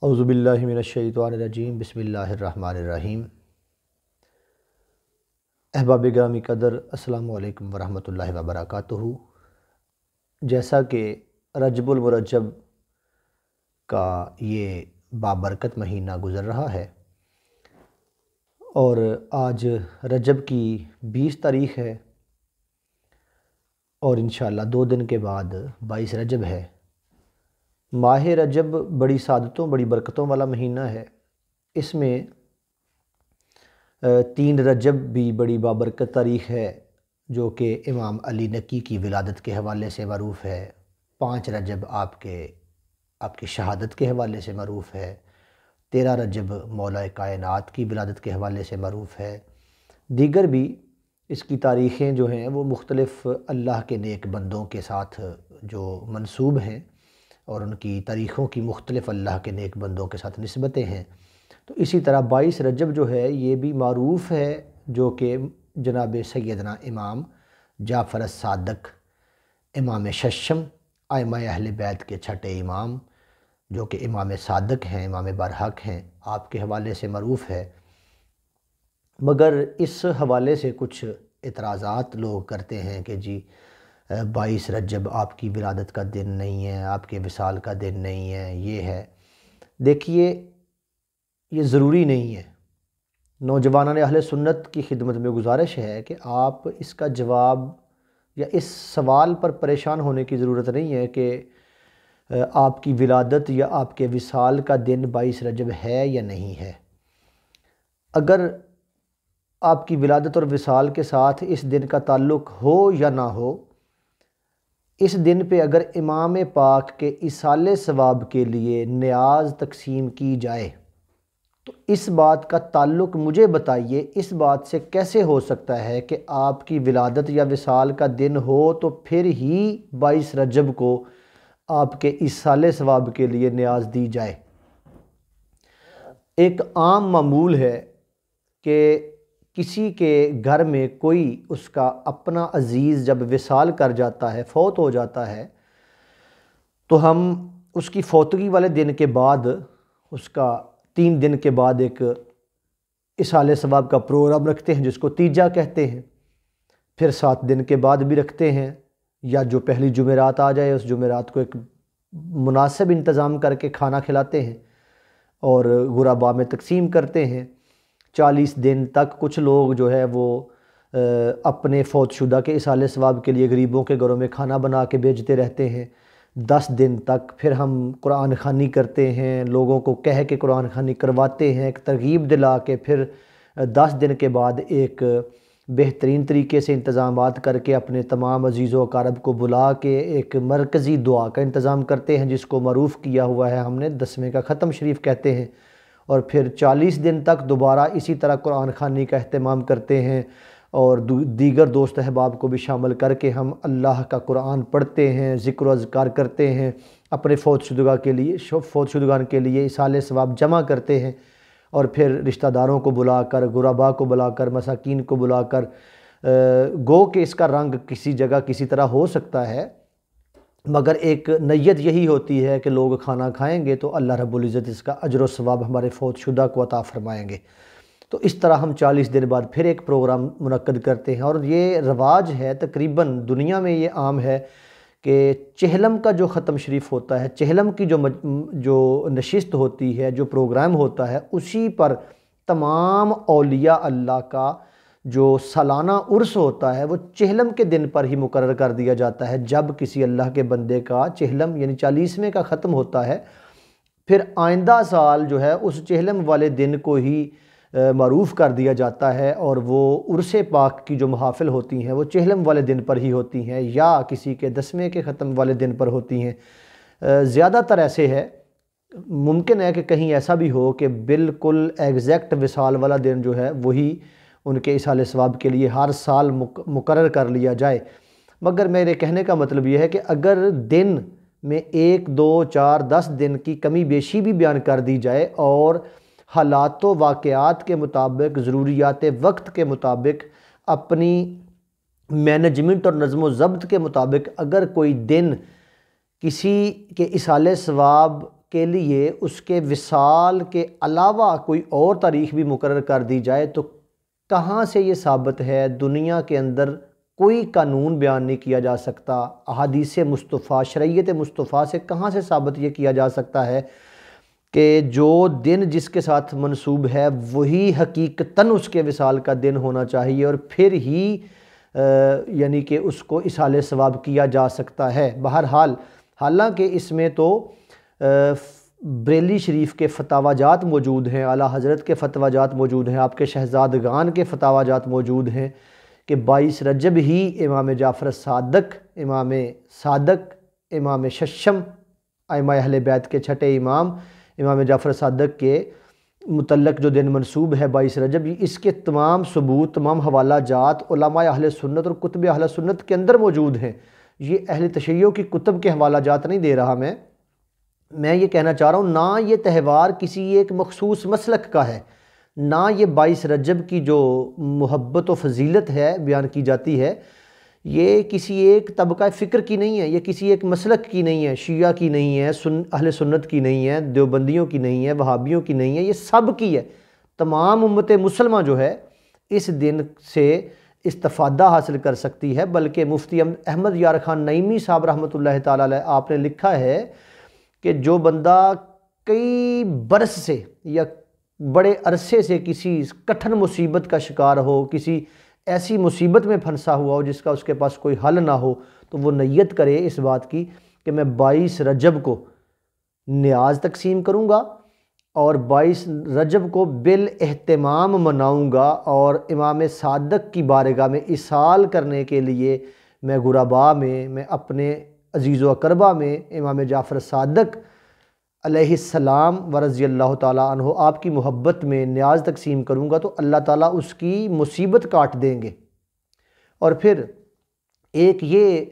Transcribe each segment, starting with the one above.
اعوذ باللہ من الشیطان الرجیم، بسم اللہ الرحمن الرحیم۔ احباب گرامی قدر، السلام علیکم ورحمۃ اللہ وبرکاتہ۔ جیسا کہ رجب المرجب کا یہ بابرکت مہینہ گزر رہا ہے اور آج رجب کی 20 تاریخ ہے اور انشاءاللہ 2 دن کے بعد 22 رجب ہے۔ ماہ رجب بڑی سعادتوں بڑی برکتوں والا مہینہ ہے۔ اس میں 3 رجب بھی بڑی بابرکت تاریخ ہے جو کہ امام علی نقی کی ولادت کے حوالے سے معروف ہے۔ 5 رجب آپ کی شہادت کے حوالے سے معروف ہے۔ 13 رجب مولا کائنات کی ولادت کے حوالے سے معروف ہے۔ دیگر بھی اس کی تاریخیں جو ہیں وہ مختلف اللہ کے نیک بندوں کے ساتھ جو منسوب ہیں اور ان کی تاریخوں کی مختلف اللہ کے نیک بندوں کے ساتھ نسبتیں ہیں۔ تو اسی طرح 22 رجب جو ہے یہ بھی معروف ہے جو کہ جناب سیدنا امام جعفر الصادق، امام ششم، ائمہ اہل بیت کے چھٹے امام جو کہ امام صادق ہیں، امام برحق ہیں، آپ کے حوالے سے معروف ہے۔ مگر اس حوالے سے کچھ اعتراضات لوگ کرتے ہیں کہ جی 22 رجب آپ کی ولادت کا دن نہیں ہے، آپ کے وصال کا دن نہیں ہے، یہ ہے۔ دیکھیے یہ ضروری نہیں ہے۔ نوجوانان اہل سنت کی خدمت میں گزارش ہے کہ آپ اس کا جواب یا اس سوال پر پریشان ہونے کی ضرورت نہیں ہے کہ آپ کی ولادت یا آپ کے وصال کا دن 22 رجب ہے یا نہیں ہے۔ اگر آپ کی ولادت اور وصال کے ساتھ اس دن کا تعلق ہو یا نہ ہو، اس دن پہ اگر امام پاک کے ایصال ثواب کے لیے نیاز تقسیم کی جائے تو اس بات کا تعلق مجھے بتائیے، اس بات سے کیسے ہو سکتا ہے کہ آپ کی ولادت یا وصال کا دن ہو تو پھر ہی 22 رجب کو آپ کے ایصال ثواب کے لیے نیاز دی جائے۔ ایک عام معمول ہے کہ کسی کے گھر میں کوئی اس کا اپنا عزیز جب وصال کر جاتا ہے، فوت ہو جاتا ہے، تو ہم اس کی فوتگی والے دن کے بعد اس کا 3 دن کے بعد ایک ایصال ثواب کا پروگرام رکھتے ہیں جس کو تیجا کہتے ہیں۔ پھر 7 دن کے بعد بھی رکھتے ہیں، یا جو پہلی جمعرات آ جائے اس جمعرات کو ایک مناسب انتظام کر کے کھانا کھلاتے ہیں اور غرباء میں تقسیم کرتے ہیں۔ 40 دن تک کچھ لوگ جو ہے وہ اپنے فوت شدہ کے ایصال ثواب کے لیے غریبوں کے گھروں میں کھانا بنا کے بھیجتے رہتے ہیں۔ 10 دن تک پھر ہم قرآن خوانی کرتے ہیں، لوگوں کو کہہ کے قرآن خوانی کرواتے ہیں، ایک ترغیب دلا کے۔ پھر 10 دن کے بعد ایک بہترین طریقے سے انتظامات کر کے اپنے تمام عزیز و اقارب کو بلا کے ایک مرکزی دعا کا انتظام کرتے ہیں جس کو معروف کیا ہوا ہے ہم نے 10ویں کا ختم شریف کہتے ہیں۔ اور پھر 40 دن تک دوبارہ اسی طرح قرآن خوانی کا اہتمام کرتے ہیں اور دیگر دوست احباب کو بھی شامل کر کے ہم اللہ کا قرآن پڑھتے ہیں، ذکر و اذکار کرتے ہیں، اپنے فوت شدگان کے لیے ایصال ثواب جمع کرتے ہیں، اور پھر رشتہ داروں کو بلا کر، غرباء کو بلا کر، مساکین کو بلا کر، گو کہ اس کا رنگ کسی جگہ کسی طرح ہو سکتا ہے، مگر ایک نیت یہی ہوتی ہے کہ لوگ کھانا کھائیں گے تو اللہ رب العزت اس کا اجر و ثواب ہمارے فوت شدہ کو عطا فرمائیں گے۔ تو اس طرح ہم 40 دن بعد پھر ایک پروگرام منعقد کرتے ہیں، اور یہ رواج ہے، تقریباً دنیا میں یہ عام ہے کہ چہلم کا جو ختم شریف ہوتا ہے، چہلم کی جو نشست ہوتی ہے، جو پروگرام ہوتا ہے، اسی پر تمام اولیاء اللہ کا جو سالانہ عرس ہوتا ہے وہ چہلم کے دن پر ہی مقرر کر دیا جاتا ہے۔ جب کسی اللہ کے بندے کا چہلم یعنی 40ویں کا ختم ہوتا ہے، پھر آئندہ سال جو ہے اس چہلم والے دن کو ہی معروف کر دیا جاتا ہے، اور وہ عرس پاک کی جو محافل ہوتی ہیں وہ چہلم والے دن پر ہی ہوتی ہیں یا کسی کے 10ویں کے ختم والے دن پر ہوتی ہیں۔ زیادہ تر ایسے ہے، ممکن ہے کہ کہیں ایسا بھی ہو کہ بالکل ایگزیکٹ وصال والا دن جو ہے وہی ان کے ایصال ثواب کے لیے ہر سال مقرر کر لیا جائے۔ مگر میرے کہنے کا مطلب یہ ہے کہ اگر دن میں 1، 2، 4، 10 دن کی کمی بیشی بھی بیان کر دی جائے اور حالات و واقعات کے مطابق، ضروریات وقت کے مطابق، اپنی مینجمنٹ اور نظم و ضبط کے مطابق اگر کوئی دن کسی کے ایصال ثواب کے لیے اس کے وصال کے علاوہ کوئی اور تاریخ بھی مقرر کر دی جائے تو کہاں سے یہ ثابت ہے؟ دنیا کے اندر کوئی قانون بیان نہیں کیا جا سکتا، احادیث مصطفیٰ، شریعت مصطفیٰ سے کہاں سے ثابت یہ کیا جا سکتا ہے کہ جو دن جس کے ساتھ منسوب ہے وہی حقیقتاً اس کے وصال کا دن ہونا چاہیے، اور پھر ہی یعنی کہ اس کو اصالِ ثواب کیا جا سکتا ہے۔ بہرحال حالانکہ اس میں تو بریلی شریف کے فتاوی جات موجود ہیں، اعلیٰ حضرت کے فتویٰ جات موجود ہیں، آپ کے شہزادگان کے فتاوی جات موجود ہیں کہ 22 رجب ہی امام جعفر صادق، امام ششم، ائمہ اہل بیت کے چھٹے امام جعفر صادق کے متعلق جو دن منسوب ہے 22 رجب، اس کے تمام ثبوت، تمام حوالہ جات علماء اہل سنت اور کتب اہل سنت کے اندر موجود ہیں۔ یہ اہل تشیع کی کتب کے حوالہ جات نہیں دے رہا میں یہ کہنا چاہ رہا ہوں، نہ یہ تہوار کسی ایک مخصوص مسلک کا ہے، نہ یہ 22 رجب کی جو محبت و فضیلت ہے بیان کی جاتی ہے یہ کسی ایک طبقہ فکر کی نہیں ہے، یہ کسی ایک مسلک کی نہیں ہے، شیعہ کی نہیں ہے، اہل سنت کی نہیں ہے، دیوبندیوں کی نہیں ہے، وہابیوں کی نہیں ہے، یہ سب کی ہے۔ تمام امت مسلمہ جو ہے اس دن سے استفادہ حاصل کر سکتی ہے، بلکہ مفتی احمد یار خان نعیمی صاحب رحمۃ اللہ تعالی علیہ آپ نے لکھا ہے کہ جو بندہ کئی برس سے یا بڑے عرصے سے کسی کٹھن مصیبت کا شکار ہو، کسی ایسی مصیبت میں پھنسا ہوا ہو جس کا اس کے پاس کوئی حل نہ ہو، تو وہ نیت کرے اس بات کی کہ میں 22 رجب کو نیاز تقسیم کروں گا اور 22 رجب کو بالاہتمام مناؤں گا، اور امام صادق کی بارگاہ میں اصال کرنے کے لیے میں غرباء میں اپنے عزیز و اقربا میں امام جعفر صادق علیہ السلام و رضی اللہ تعالیٰ عنہ آپ کی محبت میں نیاز تقسیم کروں گا، تو اللہ تعالیٰ اس کی مصیبت کاٹ دیں گے۔ اور پھر ایک یہ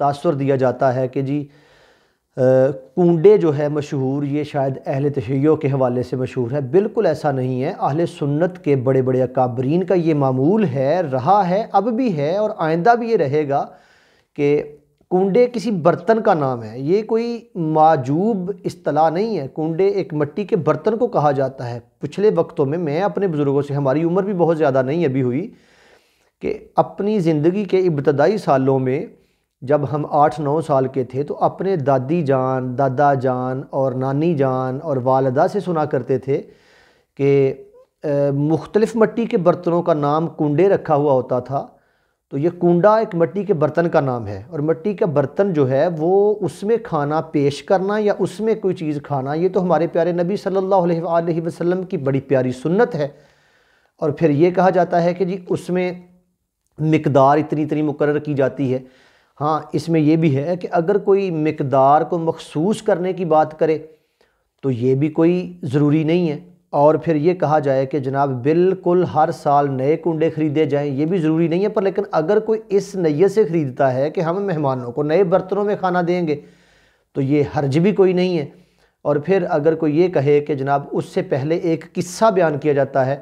تاثر دیا جاتا ہے کہ جی کنڈے جو ہے مشہور، یہ شاید اہل تشیع کے حوالے سے مشہور ہے، بالکل ایسا نہیں ہے۔ اہل سنت کے بڑے بڑے اکابرین کا یہ معمول ہے، رہا ہے، اب بھی ہے اور آئندہ بھی یہ رہے گا کہ کنڈے کسی برتن کا نام ہے، یہ کوئی معجوب اصطلاح نہیں ہے۔ کنڈے ایک مٹی کے برتن کو کہا جاتا ہے۔ پچھلے وقتوں میں اپنے بزرگوں سے، ہماری عمر بھی بہت زیادہ نہیں ابھی ہوئی، کہ اپنی زندگی کے ابتدائی سالوں میں جب ہم 8-9 سال کے تھے تو اپنے دادی جان، دادا جان اور نانی جان اور والدہ سے سنا کرتے تھے کہ مختلف مٹی کے برتنوں کا نام کنڈے رکھا ہوا ہوتا تھا۔ تو یہ کنڈا ایک مٹی کے برتن کا نام ہے، اور مٹی کا برتن جو ہے وہ اس میں کھانا پیش کرنا یا اس میں کوئی چیز کھانا، یہ تو ہمارے پیارے نبی صلی اللہ علیہ وآلہ وسلم کی بڑی پیاری سنت ہے۔ اور پھر یہ کہا جاتا ہے کہ جی اس میں مقدار اتنی مقرر کی جاتی ہے۔ ہاں، اس میں یہ بھی ہے کہ اگر کوئی مقدار کو مخصوص کرنے کی بات کرے تو یہ بھی کوئی ضروری نہیں ہے، اور پھر یہ کہا جائے کہ جناب بالکل ہر سال نئے کنڈے خریدے جائیں، یہ بھی ضروری نہیں ہے۔ پر لیکن اگر کوئی اس نیت سے خریدتا ہے کہ ہم مہمانوں کو نئے برتنوں میں کھانا دیں گے تو یہ حرج بھی کوئی نہیں ہے۔ اور پھر اگر کوئی یہ کہے کہ جناب اس سے پہلے ایک قصہ بیان کیا جاتا ہے،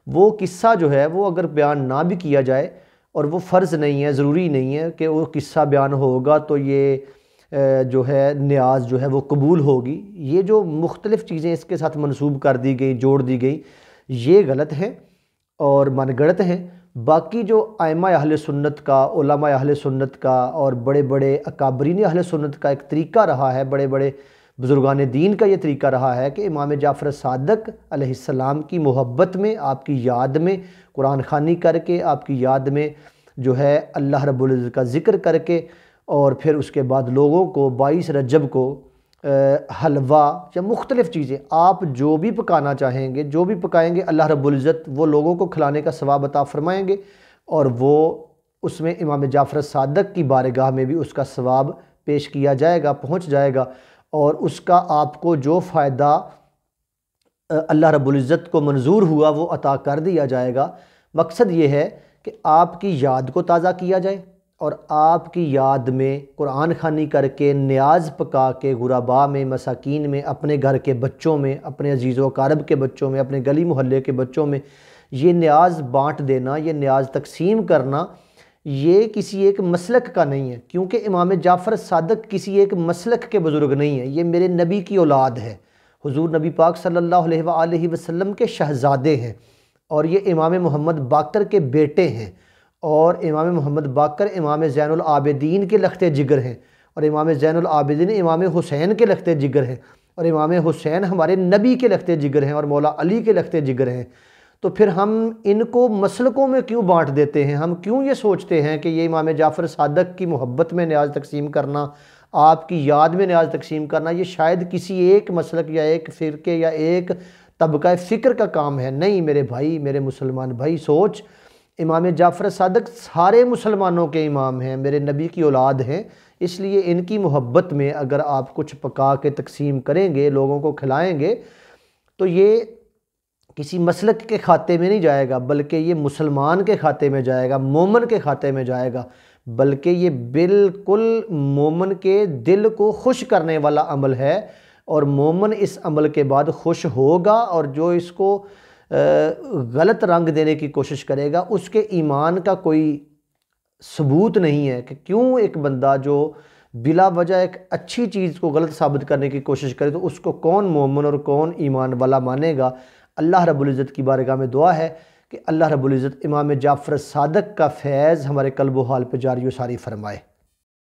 وہ قصہ جو ہے وہ اگر بیان نہ بھی کیا جائے اور وہ فرض نہیں ہے، ضروری نہیں ہے کہ وہ قصہ بیان ہوگا تو یہ جو ہے نیاز جو ہے وہ قبول ہوگی، یہ جو مختلف چیزیں اس کے ساتھ منسوب کر دی گئی، جوڑ دی گئی، یہ غلط ہیں اور من گڑت ہیں۔ باقی جو ائمہ اہل سنت کا، علماء اہل سنت کا اور بڑے بڑے اکابرین اہل سنت کا ایک طریقہ رہا ہے، بڑے بڑے بزرگان دین کا یہ طریقہ رہا ہے کہ امام جعفر صادق علیہ السلام کی محبت میں، آپ کی یاد میں قرآن خوانی کر کے، آپ کی یاد میں جو ہے اللہ رب العزت کا ذکر کر کے، اور پھر اس کے بعد لوگوں کو 22 رجب کو حلوہ یا مختلف چیزیں آپ جو بھی پکانا چاہیں گے، جو بھی پکائیں گے، اللہ رب العزت وہ لوگوں کو کھلانے کا ثواب عطا فرمائیں گے، اور وہ اس میں امام جعفر صادق کی بارگاہ میں بھی اس کا ثواب پیش کیا جائے گا، پہنچ جائے گا، اور اس کا آپ کو جو فائدہ اللہ رب العزت کو منظور ہوا وہ عطا کر دیا جائے گا۔ مقصد یہ ہے کہ آپ کی یاد کو تازہ کیا جائے، اور آپ کی یاد میں قرآن خوانی کر کے، نیاز پکا کے، غرباء میں، مساکین میں، اپنے گھر کے بچوں میں، اپنے عزیز و اقارب کے بچوں میں، اپنے گلی محلے کے بچوں میں یہ نیاز بانٹ دینا، یہ نیاز تقسیم کرنا، یہ کسی ایک مسلک کا نہیں ہے، کیونکہ امام جعفر صادق کسی ایک مسلک کے بزرگ نہیں ہیں، یہ میرے نبی کی اولاد ہے، حضور نبی پاک صلی اللہ علیہ وآلہ وسلم کے شہزادے ہیں، اور یہ امام محمد باقر کے بیٹے ہیں، اور امام محمد باقر امام زین العابدین کے لخت جگر ہیں، اور امام زین العابدین امام حسین کے لخت جگر ہیں، اور امام حسین ہمارے نبی کے لخت جگر ہیں، اور مولا علی کے لخت جگر ہیں۔ تو پھر ہم ان کو مسلکوں میں کیوں بانٹ دیتے ہیں؟ ہم کیوں یہ سوچتے ہیں کہ یہ امام جعفر صادق کی محبت میں نیاز تقسیم کرنا، آپ کی یاد میں نیاز تقسیم کرنا، یہ شاید کسی ایک مسلک یا ایک فرقے یا ایک طبقہ فکر کا کام ہے؟ نہیں میرے بھائی، میرے مسلمان بھائی، سوچ، امام جعفر صادق سارے مسلمانوں کے امام ہیں، میرے نبی کی اولاد ہیں، اس لیے ان کی محبت میں اگر آپ کچھ پکا کے تقسیم کریں گے، لوگوں کو کھلائیں گے، تو یہ کسی مسلک کے کھاتے میں نہیں جائے گا، بلکہ یہ مسلمان کے کھاتے میں جائے گا، مومن کے کھاتے میں جائے گا، بلکہ یہ بالکل مومن کے دل کو خوش کرنے والا عمل ہے، اور مومن اس عمل کے بعد خوش ہوگا، اور جو اس کو غلط رنگ دینے کی کوشش کرے گا اس کے ایمان کا کوئی ثبوت نہیں ہے، کہ کیوں ایک بندہ جو بلا وجہ ایک اچھی چیز کو غلط ثابت کرنے کی کوشش کرے تو اس کو کون مومن اور کون ایمان والا مانے گا۔ اللہ رب العزت کی بارگاہ میں دعا ہے کہ اللہ رب العزت امام جعفر صادق کا فیض ہمارے قلب و حال پہ جاری و ساری فرمائے۔